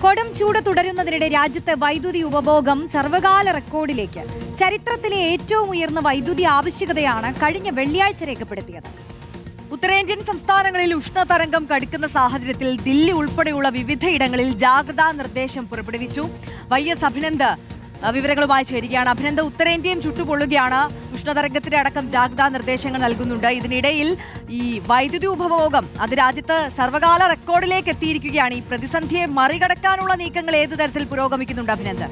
കൊടും ചൂട് തുടരുന്നതിനിടെ രാജ്യത്തെ വൈദ്യുതി ഉപഭോഗം സർവകാല റെക്കോർഡിലേക്ക്. ചരിത്രത്തിലെ ഏറ്റവും ഉയർന്ന വൈദ്യുതി ആവശ്യകതയാണ് കഴിഞ്ഞ വെള്ളിയാഴ്ച രേഖപ്പെടുത്തിയത്. ഉത്തരേന്ത്യൻ സംസ്ഥാനങ്ങളിൽ ഉഷ്ണതരംഗം കടുക്കുന്ന സാഹചര്യത്തിൽ ദില്ലി ഉൾപ്പെടെയുള്ള വിവിധയിടങ്ങളിൽ ജാഗ്രതാ നിർദ്ദേശം പുറപ്പെടുവിച്ചു. YS അഭിനന്ദ് വിവരങ്ങളുമായി ചേരുകയാണ്. അഭിനന്ദ്, ഉത്തരേന്ത്യയും ചുട്ടുപൊള്ളുകയാണ്. ഉഷ്ണതരംഗത്തിന്റെ അടക്കം ജാഗ്രതാ നിർദ്ദേശങ്ങൾ നൽകുന്നുണ്ട്. ഇതിനിടയിൽ ഈ വൈദ്യുതി ഉപഭോഗം അത് രാജ്യത്ത് സർവകാല റെക്കോർഡിലേക്ക് എത്തിയിരിക്കുകയാണ്. ഈ പ്രതിസന്ധിയെ മറികടക്കാനുള്ള നീക്കങ്ങൾ ഏത് തരത്തിൽ പുരോഗമിക്കുന്നുണ്ട് അഭിനന്ദ്?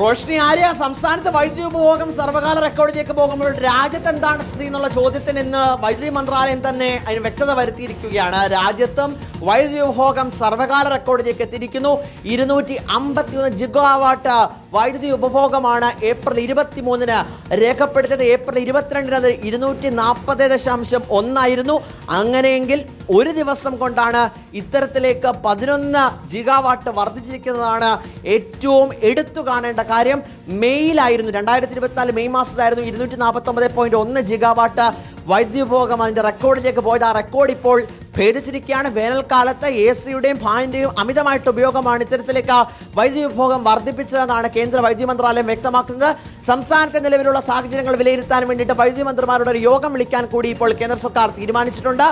റോഷ്നി ആര്യ, സംസ്ഥാനത്ത് വൈദ്യുതി ഉപഭോഗം സർവകാല റെക്കോർഡിലേക്ക് പോകുമ്പോൾ രാജ്യത്ത് എന്താണ് സ്ഥിതി എന്നുള്ള ചോദ്യത്തിന് ഇന്ന് വൈദ്യുതി മന്ത്രാലയം തന്നെ അതിന് വ്യക്തത വരുത്തിയിരിക്കുകയാണ്. രാജ്യത്തും വൈദ്യുതി ഉപഭോഗം സർവകാല റെക്കോർഡിലേക്ക് എത്തിയിരിക്കുന്നു. 251 ജിഗാവാട്ട് വൈദ്യുതി ഉപഭോഗമാണ് ഏപ്രിൽ 23-ന് രേഖപ്പെടുത്തിയത്. ഏപ്രിൽ 22-ന് അത് 240.1 ആയിരുന്നു. അങ്ങനെയെങ്കിൽ ഒരു ദിവസം കൊണ്ടാണ് ഇത്തരത്തിലേക്ക് 11 ജിഗാവാട്ട് വർദ്ധിച്ചിരിക്കുന്നതാണ് ഏറ്റവും എടുത്തു കാണേണ്ട കാര്യം. മെയ്യിലായിരുന്നു 2024 മെയ് മാസത്തിലായിരുന്നു 249.1 ജിഗാവാട്ട് വൈദ്യുതി ഉപഭോഗം അതിന്റെ റെക്കോർഡിലേക്ക് പോയത്. ആ റെക്കോർഡ് ഇപ്പോൾ ഭേദിച്ചിരിക്കുകയാണ്. വേനൽക്കാലത്ത് AC-യുടെയും ഫാനിന്റെയും അമിതമായിട്ട് ഉപയോഗമാണ് ഇത്തരത്തിലേക്ക് വൈദ്യുതി ഉപഭോഗം വർദ്ധിപ്പിച്ചതെന്നാണ് കേന്ദ്ര വൈദ്യുതി മന്ത്രാലയം വ്യക്തമാക്കുന്നത്. സംസ്ഥാനത്തെ നിലവിലുള്ള സാഹചര്യങ്ങൾ വിലയിരുത്താൻ വേണ്ടിയിട്ട് വൈദ്യുതി മന്ത്രിമാരുടെ ഒരു യോഗം വിളിക്കാൻ കൂടി ഇപ്പോൾ കേന്ദ്ര സർക്കാർ തീരുമാനിച്ചിട്ടുണ്ട്.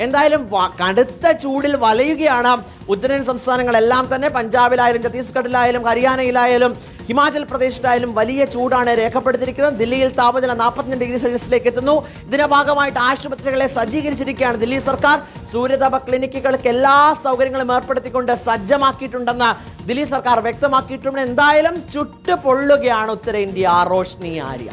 എന്തായാലും കടുത്ത ചൂടിൽ വലയുകയാണ് ഉത്തരേന്ത്യൻ സംസ്ഥാനങ്ങളെല്ലാം തന്നെ. പഞ്ചാബിലായാലും ഛത്തീസ്ഗഡിലായാലും ഹരിയാനയിലായാലും ഹിമാചൽ പ്രദേശിലായാലും വലിയ ചൂടാണ് രേഖപ്പെടുത്തിയിരിക്കുന്നത്. ദില്ലിയിൽ താപനില 42 ഡിഗ്രി സെൽഷ്യസിലേക്ക് എത്തുന്നു. ഇതിന്റെ ഭാഗമായിട്ട് ആശുപത്രികളെ സജ്ജീകരിച്ചിരിക്കുകയാണ് ദില്ലി സർക്കാർ. സൂര്യതാപ ക്ലിനിക്കുകൾക്ക് എല്ലാ സൗകര്യങ്ങളും ഏർപ്പെടുത്തിക്കൊണ്ട് സജ്ജമാക്കിയിട്ടുണ്ടെന്ന് ദില്ലി സർക്കാർ വ്യക്തമാക്കിയിട്ടുണ്ട്. എന്തായാലും ചുട്ടുപൊള്ളുകയാണ് ഉത്തരേന്ത്യ. റോഷ്നി ആര്യ.